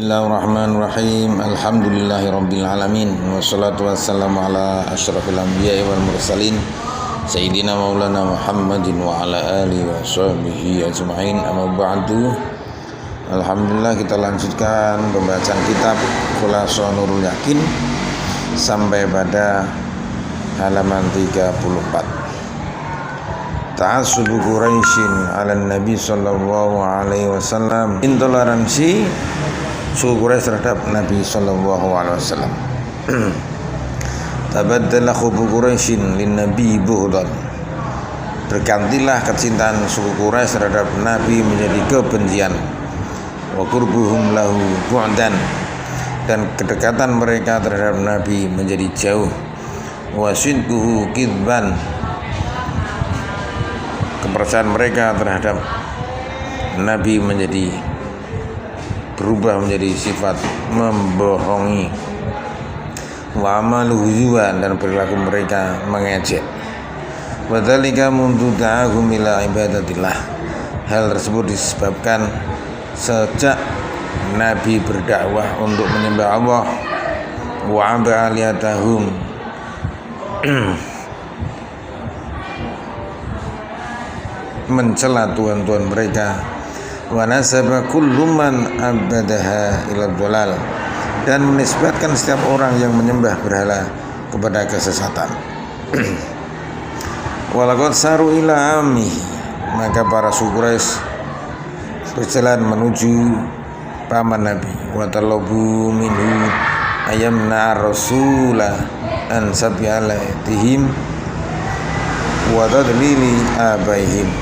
Bismillahirrahmanirrahim. Alhamdulillahirabbil alamin. Wassalatu wassalamu ala asyrafil anbiya'i wal mursalin sayyidina maulana Muhammadin wa ala alihi wa sahbihi ajma'in. Amma ba'du. Alhamdulillah, kita lanjutkan pembacaan kitab Khulasatul Nurul Yakin sampai pada halaman 34. Ta'assubu Quraisyin 'ala Nabi sallallahu alaihi wasallam. Intoleransi suku Quraisy terhadap Nabi sallallahu alaihi wasallam. Tabaddala hubbu Quraisyin lin Nabi bughdan. Bergantilah kecintaan suku Quraisy terhadap Nabi menjadi kebencian. Wa qurbuhum lahu bu'dan, dan kedekatan mereka terhadap Nabi menjadi jauh. Wa sidquhu kidban, kepercayaan mereka terhadap Nabi menjadi berubah menjadi sifat membohongi. Wa amaluhu zuwan, dan perilaku mereka mengejek. Wa dzalika mundu da'ahum ila ibadatillah. Hal tersebut disebabkan sejak Nabi berdakwah untuk menyembah Allah. Wa aba'aliyatahum, mencela tuhan-tuhan mereka. Wa nasaba kullu man abadaha ila dhalal, dan menisbatkan setiap orang yang menyembah berhala kepada kesesatan. Walaqad saru ila ammi, maka para suku Quraisy berjalan menuju paman Nabi. Wa talabu minhu ayamna rasula an sabi'alatihim wa tadlili abaihim.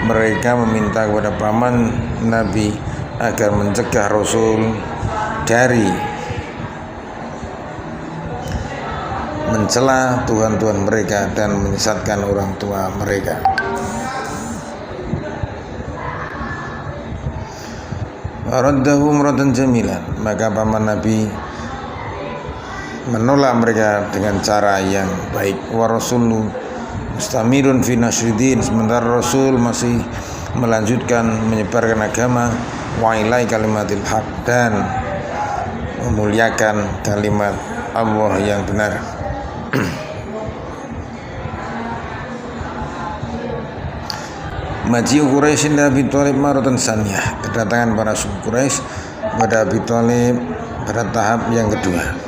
Mereka meminta kepada paman Nabi agar mencegah Rasul dari mencela tuhan-tuhan mereka dan menyesatkan orang tua mereka. Raddahum raddan jamilan, maka paman Nabi menolak mereka dengan cara yang baik. Wa rasulu mustamirun fi nasridin, sementara Rasul masih melanjutkan menyebarkan agama. Wa ilai kalimatil haq, dan memuliakan kalimat Allah yang benar. Maji'u Quraisyin Abi Thalib maratan saniyah, kedatangan para suku Quraisy pada Abi Thalib pada tahap yang kedua.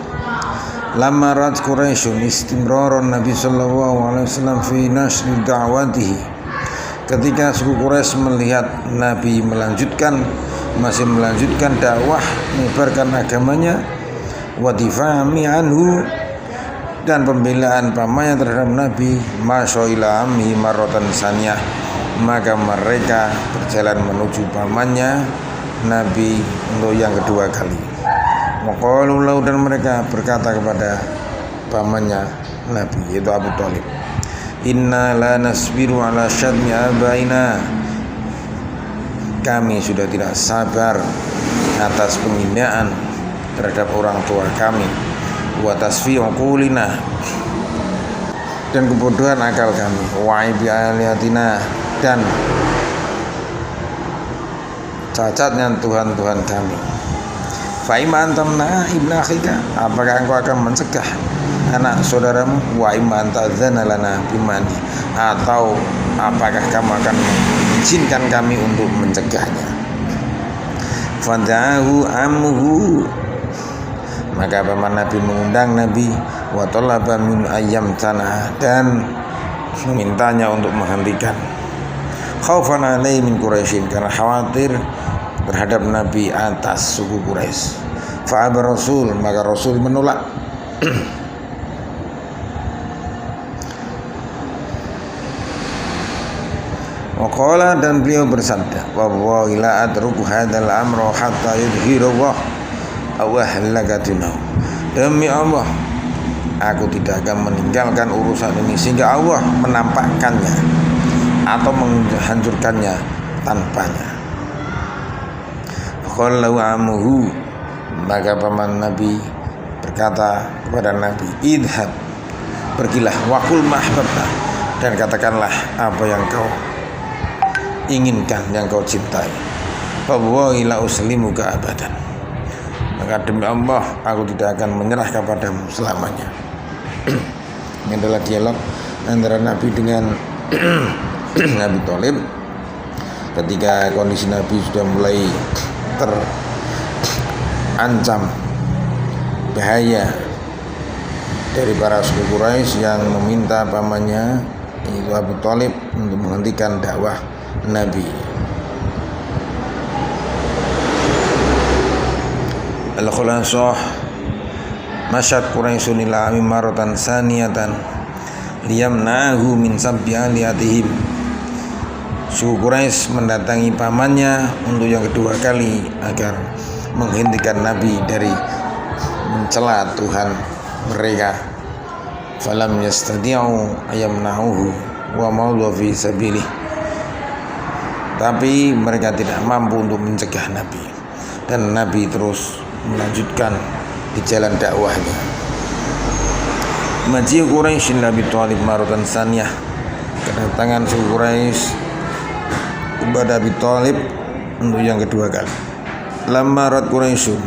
Lama rat Quraisyun istimraron Nabi sallallahu alaihi wasallam fi nasri da'watihi, ketika suku Quraisy melihat Nabi masih melanjutkan dakwah, menyebarkan agamanya, wa difa'ami anhu, dan pembelaan pamannya terhadap Nabi, masyaila amhi marratan saniyah, maka mereka berjalan menuju pamannya Nabi untuk yang kedua kali. Waqalu lahu, dan mereka berkata kepada pamannya Nabi, yaitu Abu Thalib, inna la nasbiru ala syadmi abaina, kami sudah tidak sabar atas penghinaan terhadap orang tua kami. Wa tasfi uqulina, dan kebodohan akal kami. Wa ibi aliyatina, dan cacatnya tuhan-tuhan kami. Fa imma antamna ibna akhika, apakah engkau akan mencegah anak saudaramu? Wa imma antadzana lana bimani, atau apakah kamu akan mengizinkan kami untuk mencegahnya? Fada'ahu ammuhu, maka paman Nabi mengundang Nabi. Wa talaba min ayyam tanah, dan memintanya untuk menghentikan. Khaufan alaihi min Quraisyin, karena khawatir terhadap Nabi atas suku Quraisy. Fa'aba Rasul, maka Rasul menolak. Waqala, dan beliau bersabda, wallahi la adruku hadzal amra hatta yudhhirallah aw ahlakatuna, demi Allah aku tidak akan meninggalkan urusan ini sehingga Allah menampakkannya atau menghancurkannya tanpanya. Qallahu amuhu, maka paman Nabi berkata kepada Nabi, idhab, pergilah, waqul mahbabta, dan katakanlah apa yang kau inginkan, yang kau cintai. Wallahi la uslimuka abadan, maka demi Allah aku tidak akan menyerah kepadamu selamanya. Ini adalah dialog antara Nabi dengan Abi Thalib ketika kondisi Nabi sudah mulai terancam bahaya dari para suku Quraisy yang meminta pamannya yaitu Abu Thalib untuk menghentikan dakwah Nabi. Al-Khulasah masyad Quraisyun ila ami maratan saniyatan liyamnahu min sabbi aliyatihim. Suku Quraisy mendatangi pamannya untuk yang kedua kali agar menghentikan Nabi dari mencela Tuhan mereka. Falam yastati'u ayamna'uhu wa mawdu fi sabilih. Tapi mereka tidak mampu untuk mencegah Nabi, dan Nabi terus melanjutkan di jalan dakwahnya. Maji Quraisy Abi Thalib maratan saniyah, kedatangan suku Quraisy kepada Abi Thalib untuk yang kedua kali. Lamma rat Quraisyun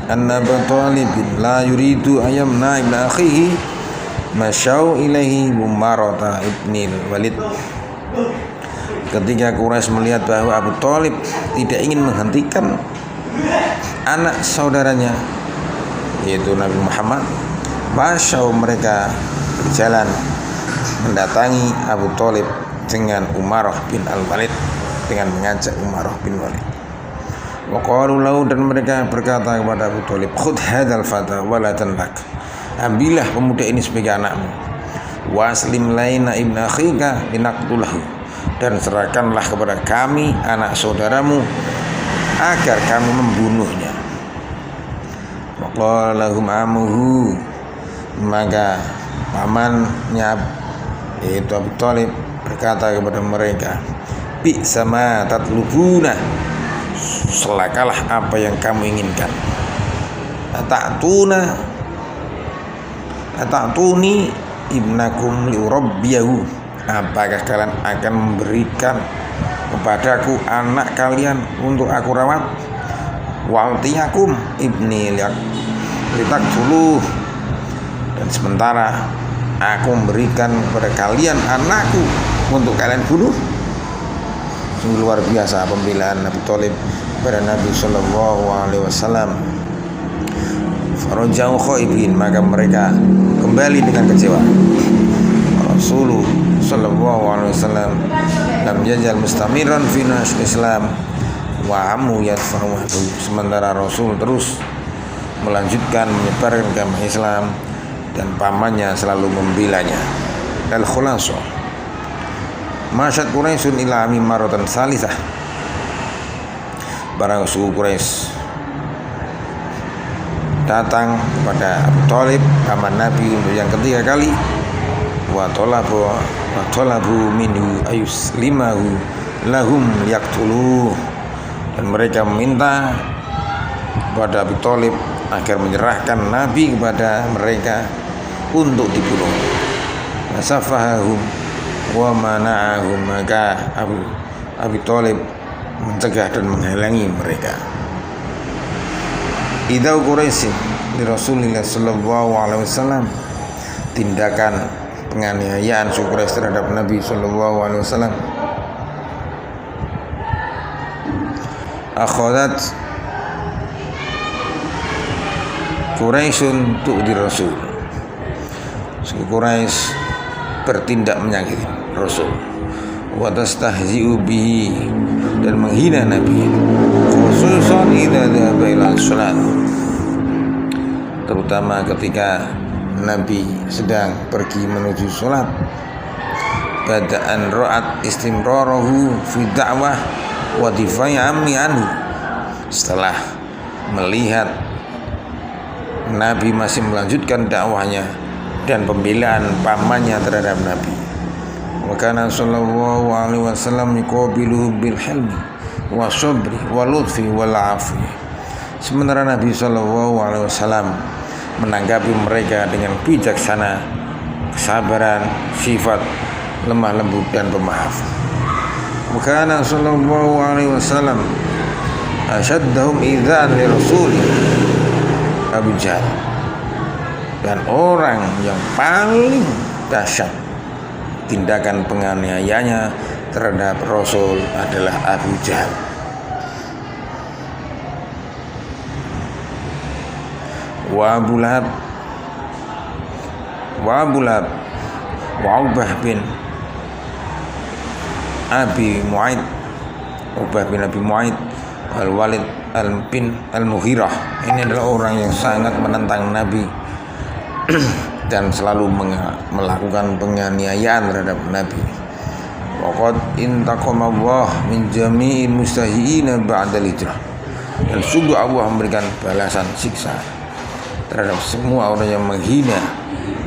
anna Abu Thalib la yuridu ayamna ibn akhihi masyau ilaihi Umarata ibnil Walid. Ketika Quraisy melihat bahwa Abu Thalib tidak ingin menghentikan anak saudaranya yaitu Nabi Muhammad, masyau mereka berjalan mendatangi Abu Thalib dengan Umarah bin Al-Walid, dengan mengajak Umarah bin Walid. Wa qalu lahu, dan mereka berkata kepada Abu Thalib, khudh hadzal fata wa la tanlak, ambillah pemuda ini sebagai anakmu, waslim laina ibn akhika linaqtulahu, dan serahkanlah kepada kami anak saudaramu agar kami membunuhnya. Wa qala lahum amuhu, maka pamannya yaitu Abu Thalib berkata kepada mereka, bi sama tatlubuna, selakalah apa yang kamu inginkan. Ata'tuni ibnakum liurabbiyahu, apakah kalian akan memberikan kepadaku anak kalian untuk aku rawat? Waltiyakum ibni litakfuluh, dan sementara aku memberikan kepada kalian anakku untuk kalian bunuh. Sungguh luar biasa pembelaan Abu Thalib kepada Nabi Sallallahu Alaihi Wasallam. Farajau khaibin, maka mereka kembali dengan kecewa. Rasulullah Sallallahu Alaihi Wasallam lam yajal mustamiran fi nashr Islam wa amu yadfa'u, sementara Rasul terus melanjutkan menyebarkan agama Islam dan pamannya selalu membelanya. Al-Khulasah masyad Quraisyun ila ami maratan salisah, barang suku Quraisy datang kepada Abu Thalib paman Nabi untuk yang ketiga kali. Wa talabu minhu ayuslimahu lahum yaqtuluh, dan mereka meminta kepada Abu Thalib agar menyerahkan Nabi kepada mereka untuk dibunuh. Nasafahum wa mana'ahum, maka Abu Thalib mencegah dan menghalangi mereka. Idau Quraisy di Rasulullah Sallallahu Alaihi Wasallam, tindakan penganiayaan suku Quraisy terhadap Nabi Sallallahu Alaihi Wasallam. Akhadat Quraisyun tu'di Rasul, suku Quraisy bertindak menyakiti Rasul, wa tastahzi'u bihi, dan menghina Nabi, khususan idza dhahaba ila shalat, terutama ketika Nabi sedang pergi menuju salat. Bada'an ra'at istimrarahu fi da'wah wa difai ammi anhu, setelah melihat Nabi masih melanjutkan dakwahnya dan pembelaan pamannya terhadap Nabi. Wa kana sallallahu alaihi wasallam yuqabiluhu bil hilmi wa sabri wa lutfi wal afwi, sementara Nabi sallallahu alaihi wasallam menanggapi mereka dengan bijaksana, kesabaran, sifat lemah lembut dan pemaaf. Wa kana sallallahu alaihi wasallam asyaddahum idzan li rasulih Abu Jahal. Dan orang yang paling dahsyat tindakan penganiayaannya terhadap Rasul adalah Abu Jahal. Wa Abu Lahab wa Uqbah bin Abi Mu'aid, Uqbah bin Abi Mu'aid, Al-Walid bin Al-Mughirah. Ini adalah orang yang sangat menentang Nabi dan selalu melakukan penganiayaan terhadap Nabi. Waqad intaqama Allah min jami'il mustahiina ba'dal hijrah. Dan sungguh Allah memberikan balasan siksa terhadap semua orang yang menghina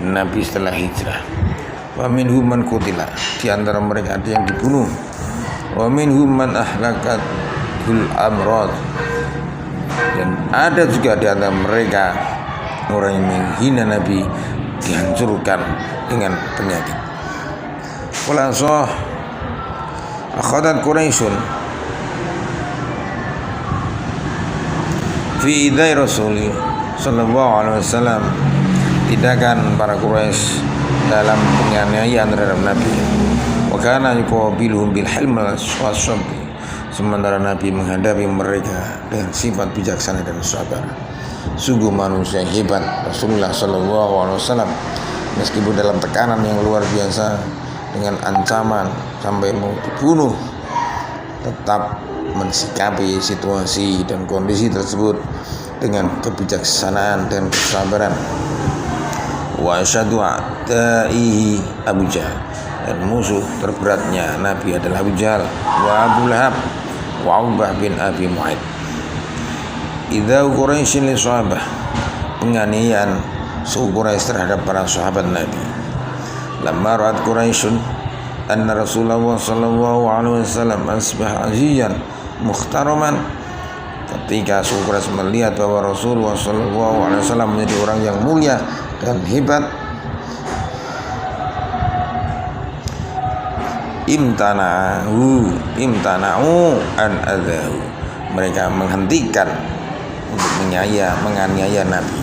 Nabi setelah hijrah. Wa minhum man qutila, di antara mereka ada yang dibunuh. Wa minhum man ahlakatul amrad, dan ada juga di antara mereka orang yang menghina Nabi dihancurkan dengan penyakit. Khulasah akhadat Quraisyun fi idai Rasul sallallahu alaihi wasallam, tindakan para Quraisy dalam penganiayaan terhadap Nabi. Wa kana yuqabiluhum bil hilm was sabr, sementara Nabi menghadapi mereka dengan sifat bijaksana dan sabar. Sungguh manusia yang hebat Rasulullah sallallahu alaihi wasallam, meskipun dalam tekanan yang luar biasa dengan ancaman sampai mau dibunuh, tetap mensikapi situasi dan kondisi tersebut dengan kebijaksanaan dan kesabaran. Wa asyadu a'da'ihi Abu Jahal, dan musuh terberatnya Nabi adalah Abu Jahal. Wa Abu Lahab wa Uqbah bin Abi Mu'aid. Idza Quraisyin li sahabah, penganiayaan suku Quraisy terhadap para sahabat Nabi. Lamma ra'at Quraisyun anna Rasulullah sallallahu alaihi wasallam asbah aziyan mukhtaraman, ketika suku Quraisy melihat bahwa Rasulullah sallallahu alaihi wasallam menjadi orang yang mulia dan hebat, imtana'u an adzahu, mereka menghentikan untuk menganiaya Nabi.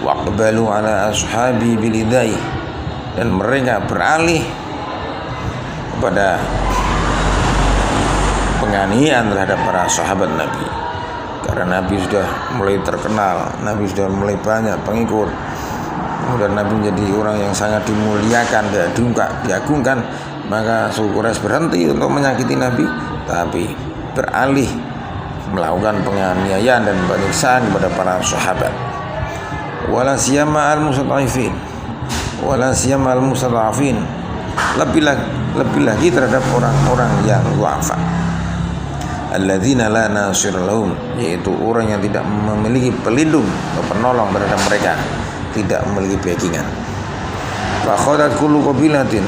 Waqbalu ala ashabi bilidai, dan mereka beralih kepada penganiayaan terhadap para sahabat Nabi, karena Nabi sudah mulai terkenal, Nabi sudah mulai banyak pengikut, kemudian Nabi menjadi orang yang sangat dimuliakan dan diagungkan. Maka suku Quraisy berhenti untuk menyakiti Nabi, tapi beralih melakukan penganiayaan dan penyiksaan kepada para sahabat. Wala siyama al-mustad'afin, lebih lagi terhadap orang-orang yang du'afa, alladzina la nasir lahum, yaitu orang yang tidak memiliki pelindung atau penolong terhadap mereka, tidak memiliki backingan. Fa khadat kullu qabilatin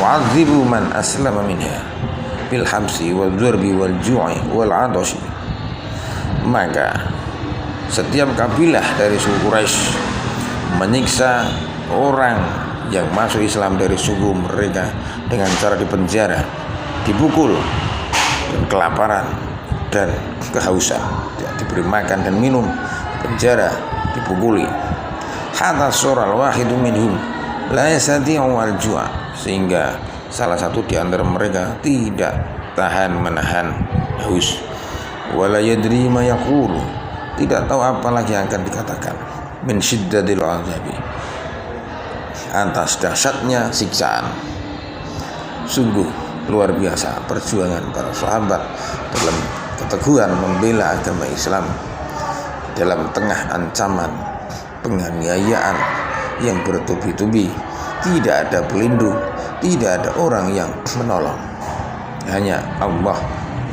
wa'adzibu man aslama minha bil hamsi wal dzurbi wal ju'i wal 'atashi, maka setiap kabilah dari suku Quraisy menyiksa orang yang masuk Islam dari suku mereka dengan cara dipenjara, dipukul, dan kelaparan dan kehausan, diberi makan dan minum, penjara, dipukuli. Hatta sural wahidu minhum la yastati'u al-ju', sehingga salah satu di antara mereka tidak tahan menahan haus. Wala yadri ma yaqulu, tidak tahu apa lagi yang akan dikatakan. Min syiddatil 'adzabi, atas dahsyatnya siksaan. Sungguh luar biasa perjuangan para sahabat dalam keteguhan membela agama Islam dalam tengah ancaman penganiayaan yang bertubi-tubi. Tidak ada pelindung, tidak ada orang yang menolong, hanya Allah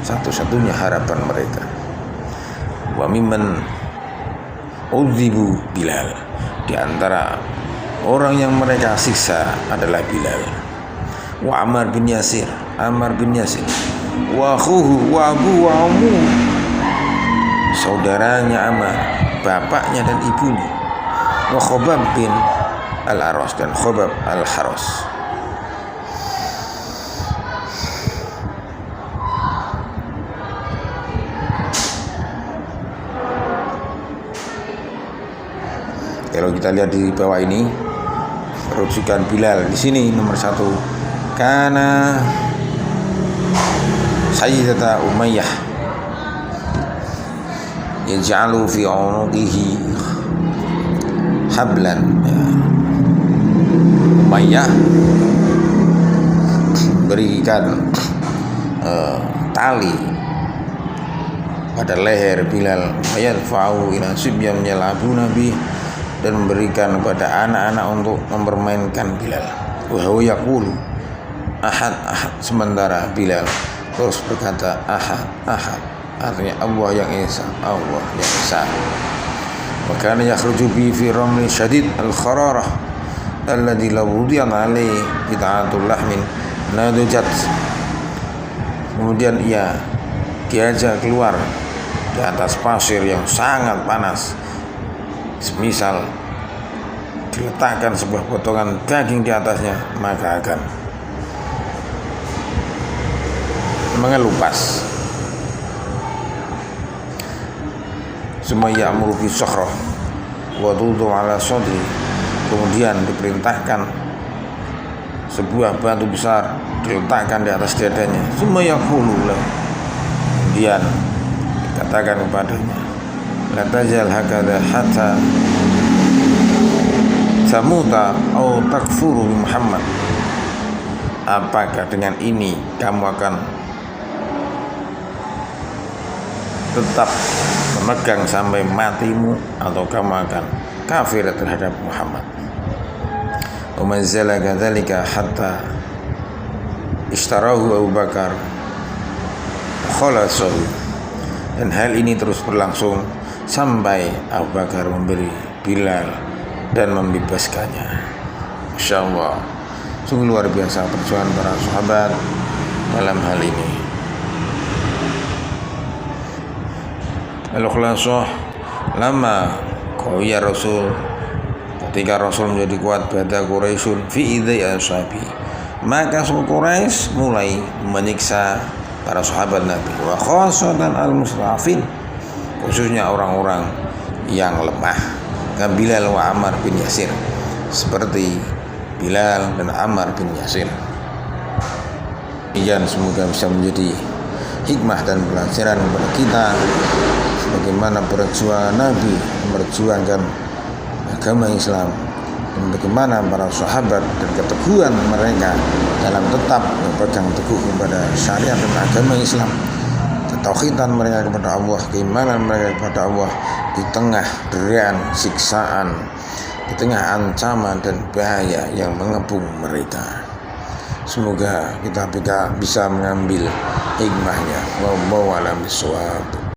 satu-satunya harapan mereka. Wa mimman udzibu Bilal, di antara orang yang mereka siksa adalah Bilal. Wa Ammar bin Yasir, wa akhuhu wa abu wa ummu, saudaranya Ammar, bapaknya dan ibunya. Wa Khobab bin Al-Aras, dan Khobab Al-Haras. Kalau kita lihat di bawah ini rujukan Bilal di sini nomor 1, karena Sayyidatuna Umayyah yaj'alu fi 'unuqihi hablan, ya. Umayyah berikan tali pada leher Bilal, fa'u ila sibyan yal'abuna bi, dan memberikan kepada anak-anak untuk mempermainkan Bilal. Wa huwa yaqulu ahad ahad, sementara Bilal terus berkata ahad ahad, artinya Allah yang esa, Allah yang esa. Wa kana yakhruju bi fi ramli syadid al-khararah alladhi law wudi'at alaihi qita'atul lahmin nadujat. Kemudian ia diajak keluar di atas pasir yang sangat panas, semisal diletakkan sebuah potongan daging di atasnya, maka akan mengelupas. Summa ya'muru bi sakhrah wa tudu ala sadri, kemudian diperintahkan sebuah batu besar diletakkan di atas dadanya. Summa yaqulu lahu, kemudian dikatakan kepadanya, la tajal hakadha hatta tamuta au takfuru Muhammad, apakah dengan ini kamu akan tetap memegang sampai matimu, atau kamu akan kafir terhadap Muhammad? Wa man zalaka dzalika hatta ishtarahu Abu Bakar khalasahu, dan hal ini terus berlangsung sampai Abu Bakar memberi Bilal dan membebaskannya. Masya Allah, sungguh luar biasa perjuangan para sahabat dalam hal ini. Al-Khulasah, lama qawiya Rasul, ketika Rasul menjadi kuat pada Quraisyun fi idai ashabi, maka suku Quraisy mulai menyiksa para sahabat Nabi, wa khassatan al-mustad'afin, khususnya orang-orang yang lemah, kan Bilal wa Ammar bin Yasir, seperti Bilal dan Ammar bin Yasir. Ijan, semoga bisa menjadi hikmah dan pelajaran kepada kita bagaimana perjuangan Nabi memperjuangkan agama Islam, dan bagaimana para sahabat dan keteguhan mereka dalam tetap berpegang teguh kepada syariat dan agama Islam, ketauhidan mereka kepada Allah, keimanan mereka kepada Allah di tengah derian, siksaan, di tengah ancaman dan bahaya yang mengepung mereka. Semoga kita bisa mengambil hikmahnya. Wallahu a'lam bishawab.